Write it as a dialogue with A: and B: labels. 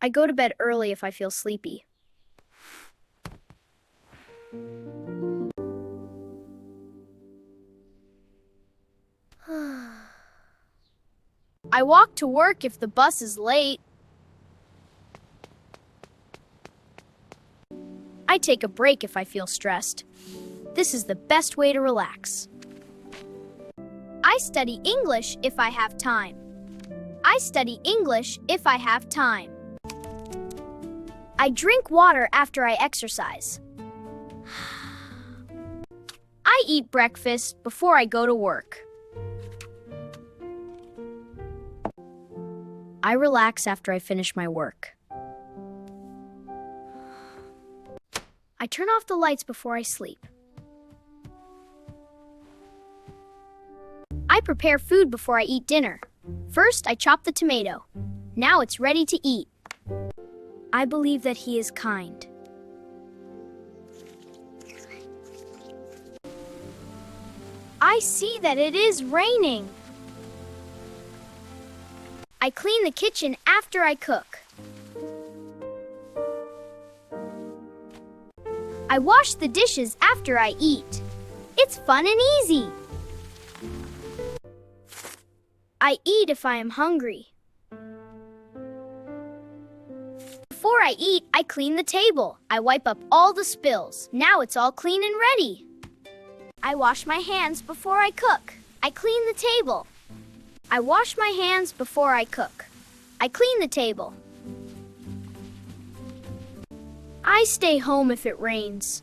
A: I go to bed early if I feel sleepy. I walk to work if the bus is late. I take a break if I feel stressed. This is the best way to relax. I study English if I have time. I study English if I have time. I drink water after I exercise. I eat breakfast before I go to work. I relax after I finish my work. I turn off the lights before I sleep. I prepare food before I eat dinner. First, I chop the tomato. Now it's ready to eat. I believe that he is kind. I see that it is raining. I clean the kitchen after I cook. I wash the dishes after I eat. It's fun and easy. I eat if I am hungry. Before I eat, I clean the table. I wipe up all the spills. Now it's all clean and ready. I wash my hands before I cook. I clean the table. I wash my hands before I cook. I clean the table. I stay home if it rains.